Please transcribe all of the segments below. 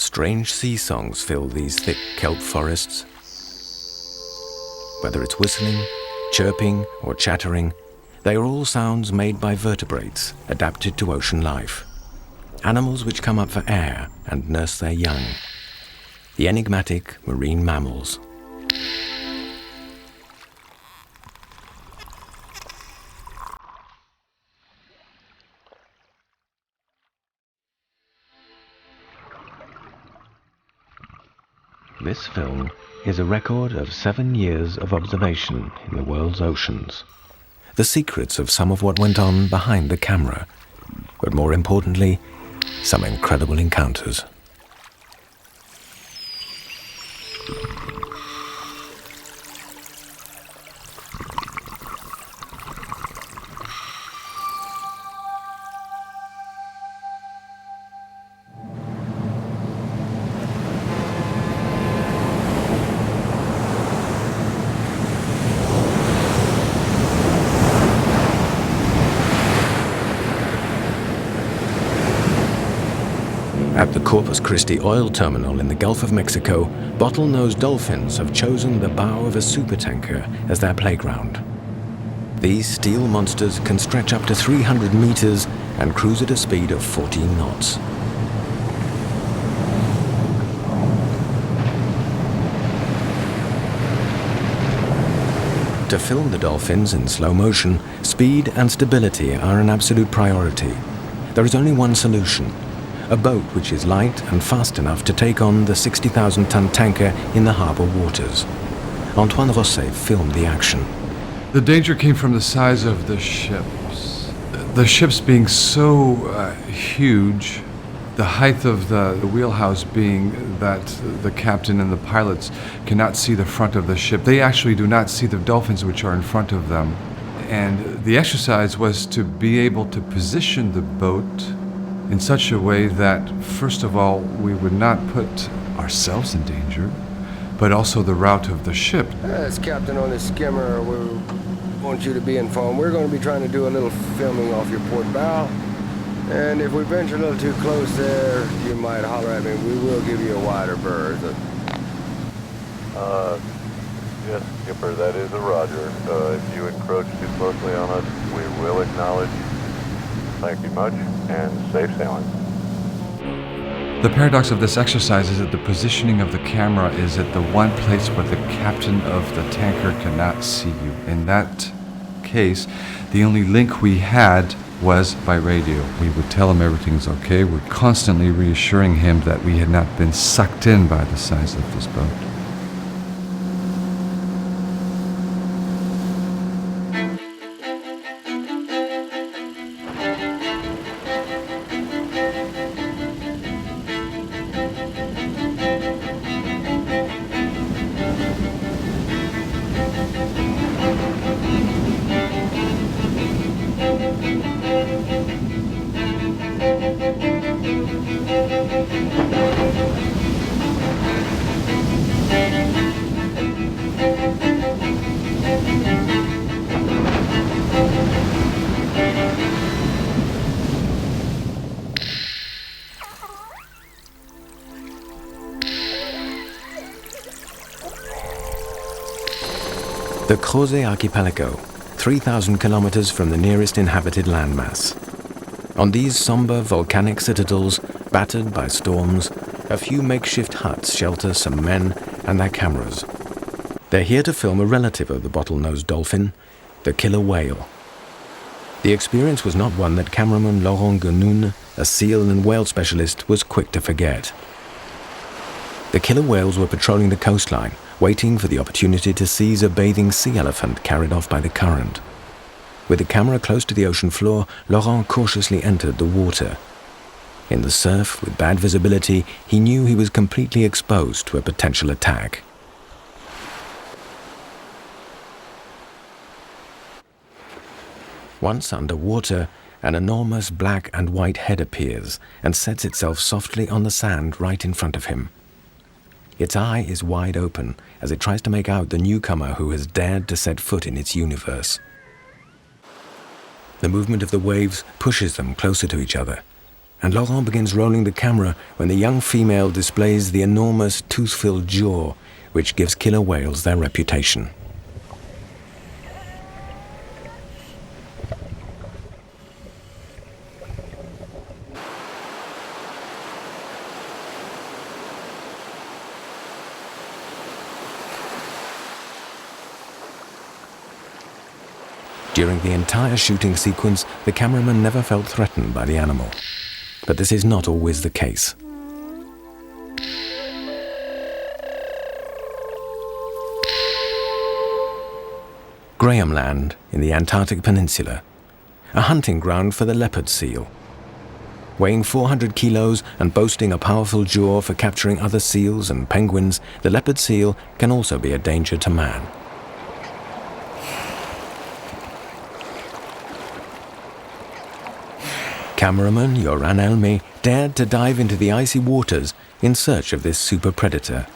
Strange sea songs fill these thick kelp forests. Whether it's whistling, chirping, or chattering, they are all sounds made by vertebrates adapted to ocean life. Animals which come up for air and nurse their young. The enigmatic marine mammals. This film is a record of 7 years of observation in the world's oceans. The secrets of some of what went on behind the camera, but more importantly, some incredible encounters. At the Corpus Christi oil terminal in the Gulf of Mexico, bottlenose dolphins have chosen the bow of a supertanker as their playground. These steel monsters can stretch up to 300 meters and cruise at a speed of 14 knots. To film the dolphins in slow motion, speed and stability are an absolute priority. There is only one solution: a boat which is light and fast enough to take on the 60,000-ton tanker in the harbor waters. Antoine Rosset filmed the action. The danger came from the size of the ships. The ships being so huge, the height of the wheelhouse being that the captain and the pilots cannot see the front of the ship. They actually do not see the dolphins which are in front of them. And the exercise was to be able to position the boat in such a way that, first of all, we would not put ourselves in danger, but also the route of the ship. As captain on this skimmer, we want you to be informed. We're going to be trying to do a little filming off your port bow. And if we venture a little too close there, you might holler at me. We will give you a wider berth. Yes, skipper, that is a roger. If you encroach too closely on us, we will acknowledge. Thank you much, and safe sailing. The paradox of this exercise is that the positioning of the camera is at the one place where the captain of the tanker cannot see you. In that case, the only link we had was by radio. We would tell him everything's okay. We're constantly reassuring him that we had not been sucked in by the size of this boat. The Crozet Archipelago, 3,000 kilometers from the nearest inhabited landmass. On these somber volcanic citadels, battered by storms, a few makeshift huts shelter some men and their cameras. They're here to film a relative of the bottlenose dolphin, the killer whale. The experience was not one that cameraman Laurent Guenoun, a seal and whale specialist, was quick to forget. The killer whales were patrolling the coastline, waiting for the opportunity to seize a bathing sea elephant carried off by the current. With the camera close to the ocean floor, Laurent cautiously entered the water. In the surf, with bad visibility, he knew he was completely exposed to a potential attack. Once underwater, an enormous black and white head appears and sets itself softly on the sand right in front of him. Its eye is wide open as it tries to make out the newcomer who has dared to set foot in its universe. The movement of the waves pushes them closer to each other. and Laurent begins rolling the camera when the young female displays the enormous tooth-filled jaw which gives killer whales their reputation. During the entire shooting sequence, the cameraman never felt threatened by the animal. But this is not always the case. Graham Land in the Antarctic Peninsula, a hunting ground for the leopard seal. Weighing 400 kilos and boasting a powerful jaw for capturing other seals and penguins, the leopard seal can also be a danger to man. Cameraman Yoran Elmi dared to dive into the icy waters in search of this super predator.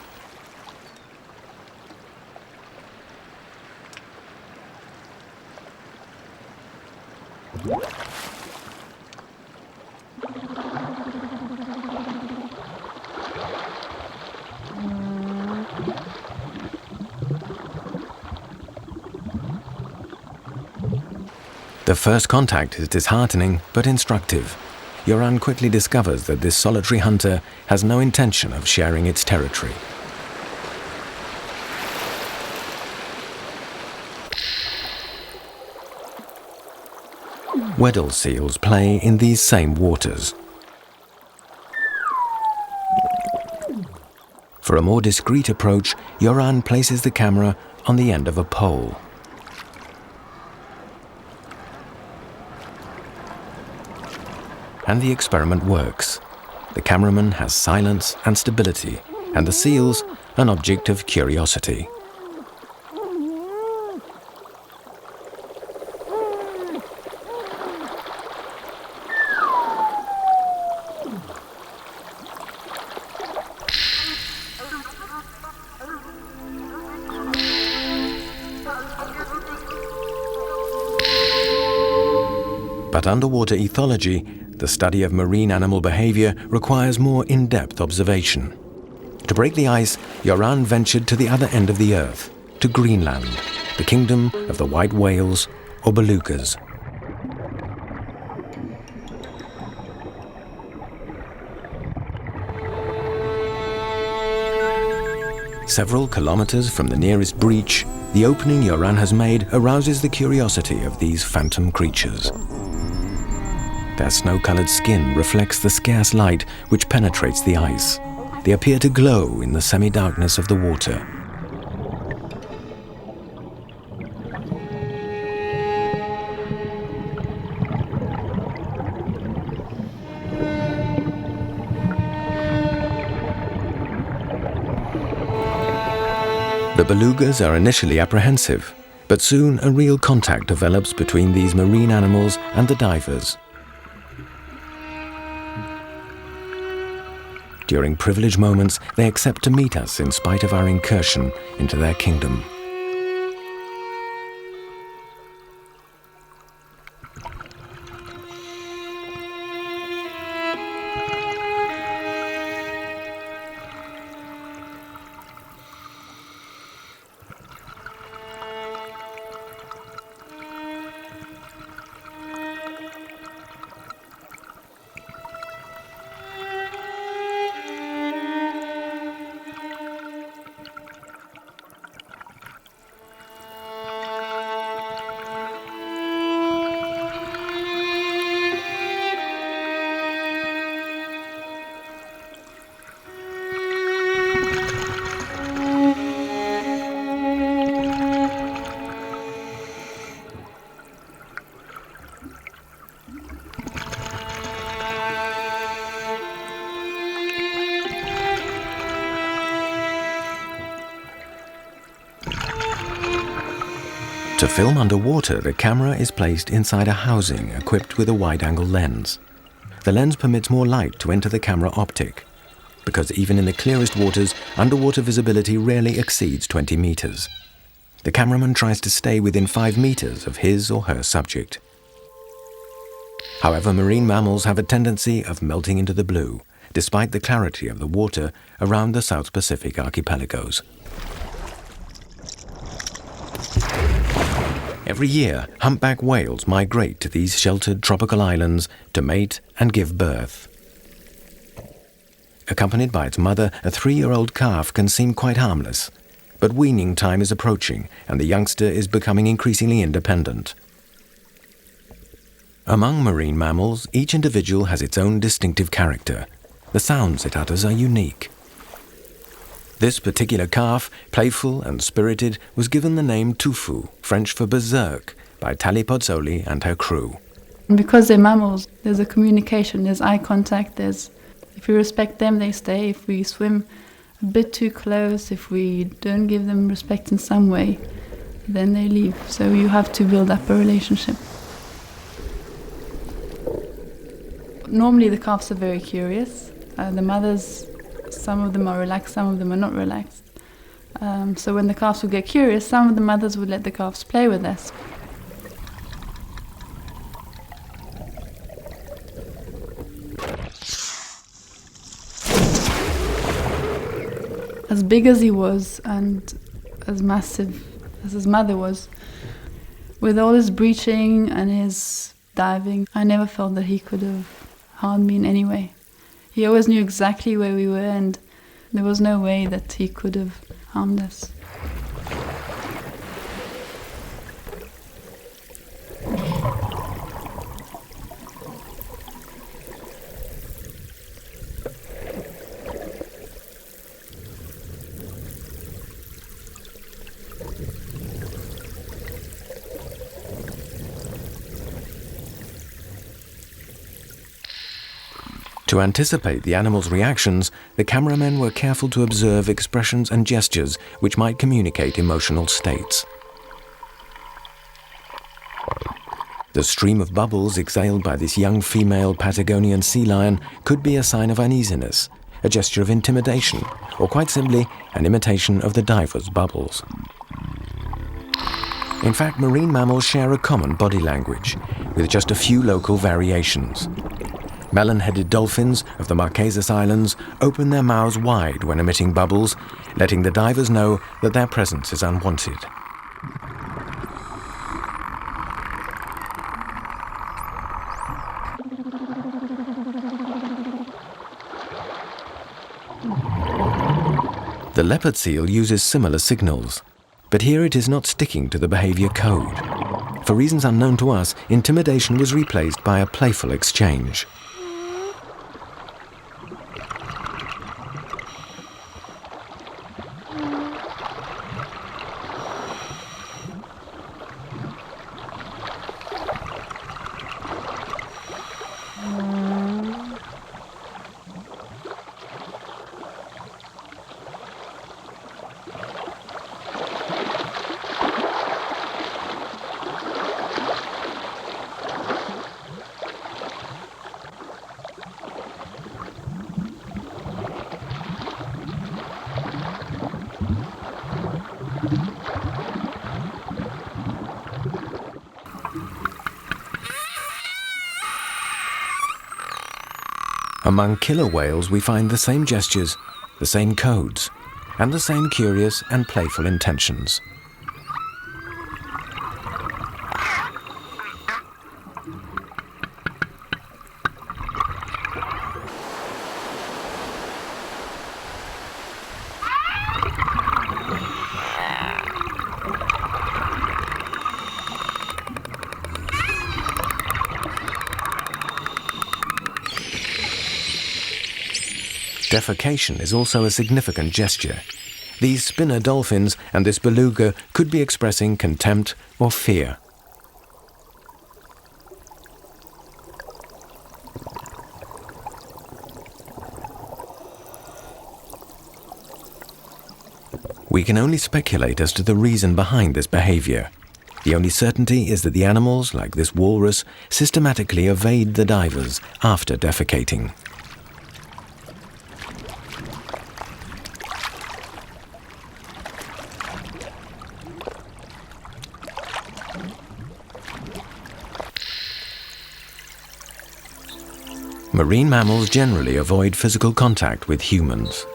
The first contact is disheartening but instructive. Yoran quickly discovers that this solitary hunter has no intention of sharing its territory. Weddell seals play in these same waters. For a more discreet approach, Yoran places the camera on the end of a pole. And the experiment works. The cameraman has silence and stability, and the seals an object of curiosity. But underwater ethology, the study of marine animal behavior, requires more in-depth observation. To break the ice, Yoran ventured to the other end of the Earth, to Greenland, the kingdom of the white whales, or belugas. Several kilometers from the nearest breach, the opening Yoran has made arouses the curiosity of these phantom creatures. Their snow-colored skin reflects the scarce light which penetrates the ice. They appear to glow in the semi-darkness of the water. The belugas are initially apprehensive, but soon a real contact develops between these marine animals and the divers. During privileged moments, they accept to meet us in spite of our incursion into their kingdom. To film underwater, the camera is placed inside a housing equipped with a wide-angle lens. The lens permits more light to enter the camera optic, because even in the clearest waters, underwater visibility rarely exceeds 20 meters. The cameraman tries to stay within 5 meters of his or her subject. However, marine mammals have a tendency of melting into the blue, despite the clarity of the water around the South Pacific archipelagos. Every year, humpback whales migrate to these sheltered tropical islands to mate and give birth. Accompanied by its mother, a 3-year-old calf can seem quite harmless, but weaning time is approaching and the youngster is becoming increasingly independent. Among marine mammals, each individual has its own distinctive character. The sounds it utters are unique. This particular calf, playful and spirited, was given the name Tufu, French for berserk, by Tali Pozzoli and her crew. Because they're mammals, there's a communication, there's eye contact, if we respect them, they stay. If we swim a bit too close, if we don't give them respect in some way, then they leave. So you have to build up a relationship. Normally the calves are very curious. The mothers, some of them are relaxed, some of them are not relaxed. So when the calves would get curious, some of the mothers would let the calves play with us. As big as he was and as massive as his mother was, with all his breaching and his diving, I never felt that he could have harmed me in any way. He always knew exactly where we were and there was no way that he could have harmed us. To anticipate the animal's reactions, the cameramen were careful to observe expressions and gestures which might communicate emotional states. The stream of bubbles exhaled by this young female Patagonian sea lion could be a sign of uneasiness, a gesture of intimidation, or quite simply an imitation of the diver's bubbles. In fact, marine mammals share a common body language, with just a few local variations. Melon-headed dolphins of the Marquesas Islands open their mouths wide when emitting bubbles, letting the divers know that their presence is unwanted. The leopard seal uses similar signals, but here it is not sticking to the behavior code. For reasons unknown to us, intimidation was replaced by a playful exchange. Among killer whales we find the same gestures, the same codes, and the same curious and playful intentions. Defecation is also a significant gesture. These spinner dolphins and this beluga could be expressing contempt or fear. We can only speculate as to the reason behind this behavior. The only certainty is that the animals, like this walrus, systematically evade the divers after defecating. Marine mammals generally avoid physical contact with humans.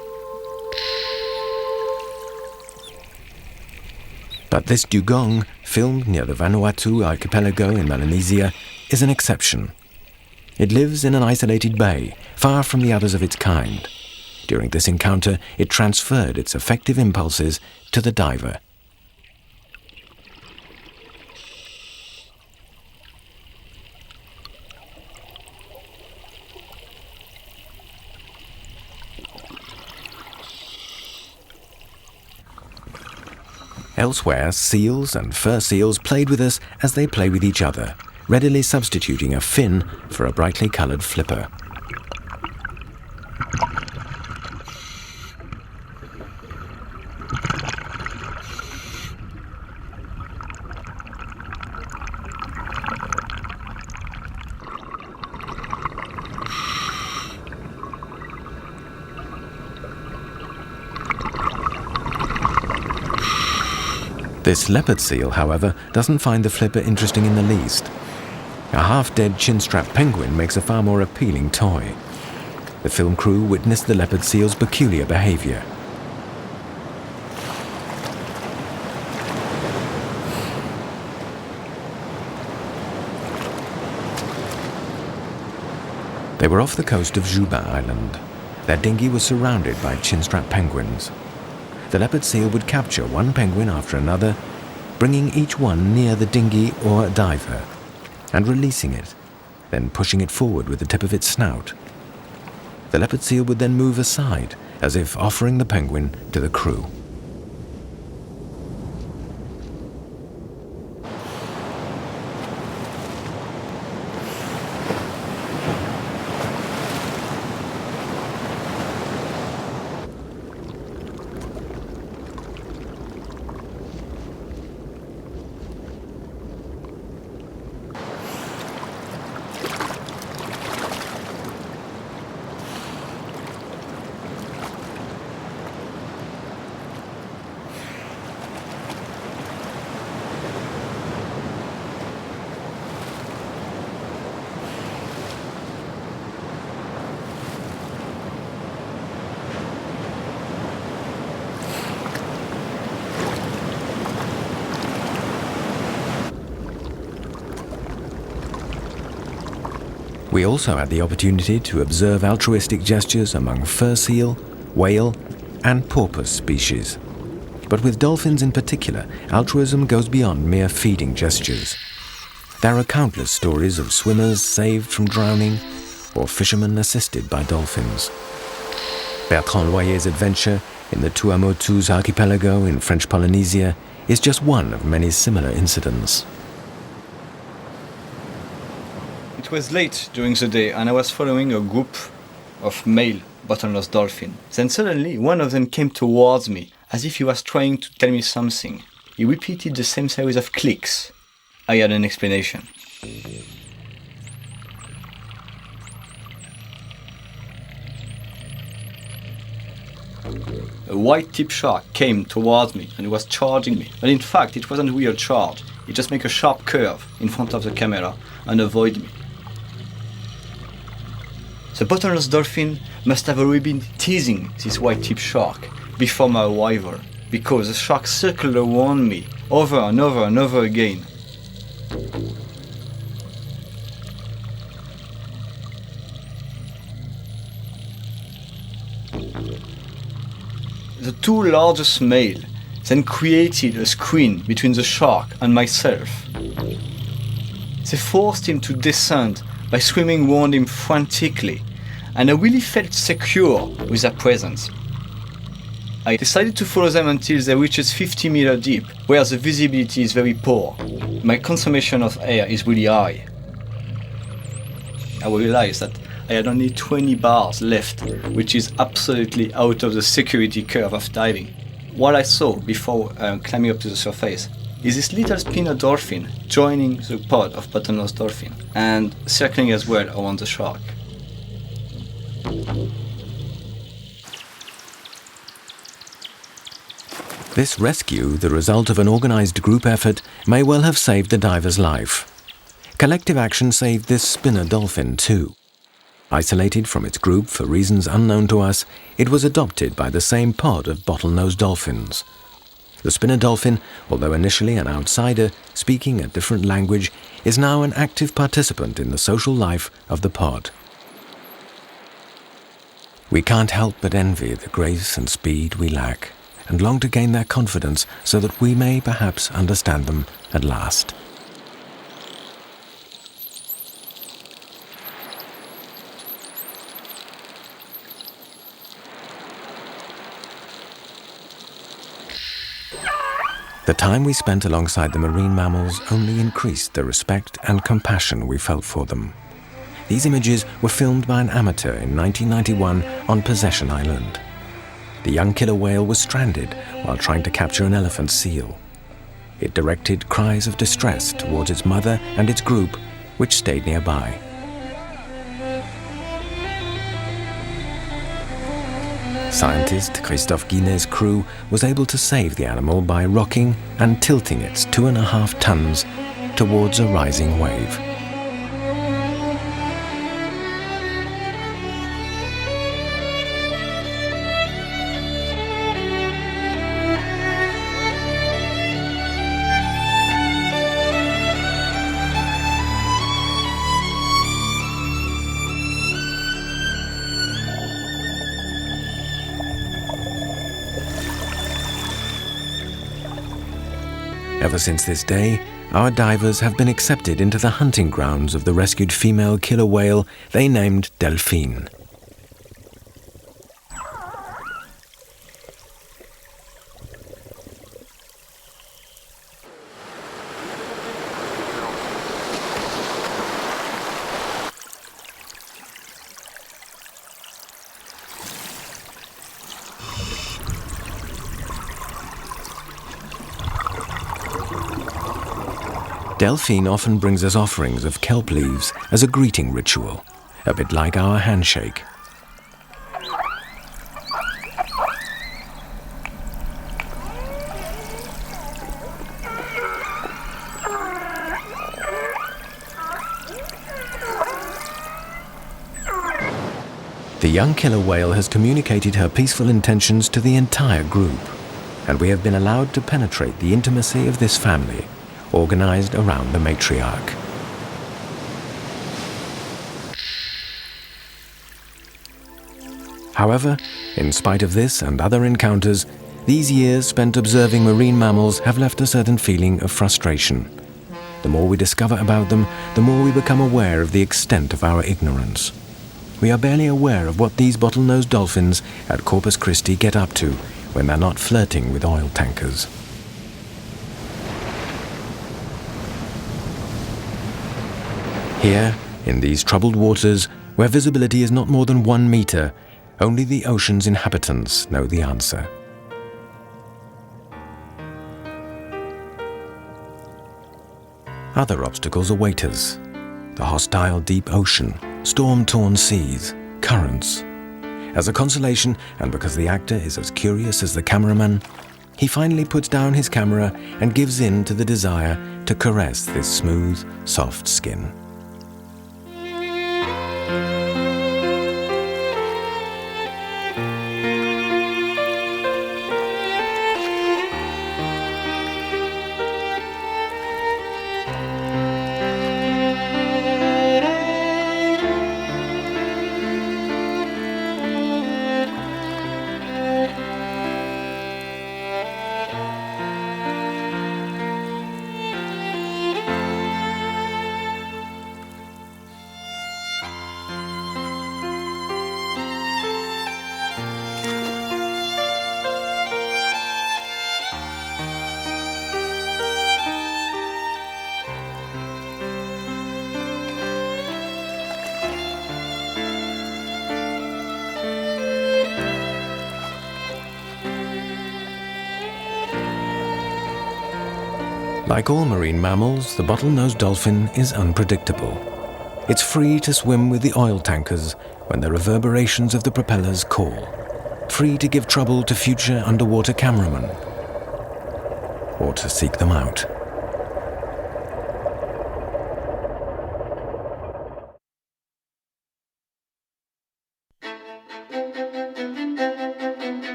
But this dugong, filmed near the Vanuatu archipelago in Melanesia, is an exception. It lives in an isolated bay, far from the others of its kind. During this encounter, it transferred its affective impulses to the diver. Elsewhere, seals and fur seals played with us as they play with each other, readily substituting a fin for a brightly coloured flipper. This leopard seal, however, doesn't find the flipper interesting in the least. A half-dead chinstrap penguin makes a far more appealing toy. The film crew witnessed the leopard seal's peculiar behavior. They were off the coast of Jubin Island. Their dinghy was surrounded by chinstrap penguins. The leopard seal would capture one penguin after another, bringing each one near the dinghy or diver, and releasing it, then pushing it forward with the tip of its snout. The leopard seal would then move aside, as if offering the penguin to the crew. We also had the opportunity to observe altruistic gestures among fur seal, whale, and porpoise species. But with dolphins in particular, altruism goes beyond mere feeding gestures. There are countless stories of swimmers saved from drowning or fishermen assisted by dolphins. Bertrand Loyer's adventure in the Tuamotus archipelago in French Polynesia is just one of many similar incidents. It was late during the day and I was following a group of male bottlenose dolphins. Then suddenly one of them came towards me as if he was trying to tell me something. He repeated the same series of clicks. I had an explanation. A white tip shark came towards me and was charging me. But in fact, it wasn't a real charge. It just made a sharp curve in front of the camera and avoided me. The bottlenose dolphin must have already been teasing this white-tip shark before my arrival, because the shark circled around me over and over and over again. The two largest males then created a screen between the shark and myself. They forced him to descend by swimming around him frantically, and I really felt secure with their presence. I decided to follow them until they reached 50 meters deep, where the visibility is very poor. My consumption of air is really high. I realized that I had only 20 bars left, which is absolutely out of the security curve of diving. What I saw before climbing up to the surface is this little spinner dolphin joining the pod of bottlenose dolphin and circling as well around the shark. This rescue, the result of an organized group effort, may well have saved the diver's life. Collective action saved this spinner dolphin too. Isolated from its group for reasons unknown to us, it was adopted by the same pod of bottlenose dolphins. The spinner dolphin, although initially an outsider, speaking a different language, is now an active participant in the social life of the pod. We can't help but envy the grace and speed we lack, and long to gain their confidence so that we may perhaps understand them at last. The time we spent alongside the marine mammals only increased the respect and compassion we felt for them. These images were filmed by an amateur in 1991 on Possession Island. The young killer whale was stranded while trying to capture an elephant seal. It directed cries of distress towards its mother and its group, which stayed nearby. Scientist Christophe Guinet's crew was able to save the animal by rocking and tilting its 2.5 tons towards a rising wave. Ever since this day, our divers have been accepted into the hunting grounds of the rescued female killer whale they named Delphine. Delphine often brings us offerings of kelp leaves as a greeting ritual, a bit like our handshake. The young killer whale has communicated her peaceful intentions to the entire group, and we have been allowed to penetrate the intimacy of this family, organized around the matriarch. However, in spite of this and other encounters, these years spent observing marine mammals have left a certain feeling of frustration. The more we discover about them, the more we become aware of the extent of our ignorance. We are barely aware of what these bottlenose dolphins at Corpus Christi get up to when they're not flirting with oil tankers. Here, in these troubled waters, where visibility is not more than 1 meter, only the ocean's inhabitants know the answer. Other obstacles await us: the hostile deep ocean, storm-torn seas, currents. As a consolation, and because the actor is as curious as the cameraman, he finally puts down his camera and gives in to the desire to caress this smooth, soft skin. Like all marine mammals, the bottlenose dolphin is unpredictable. It's free to swim with the oil tankers when the reverberations of the propellers call, free to give trouble to future underwater cameramen, or to seek them out.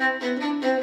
Thank you.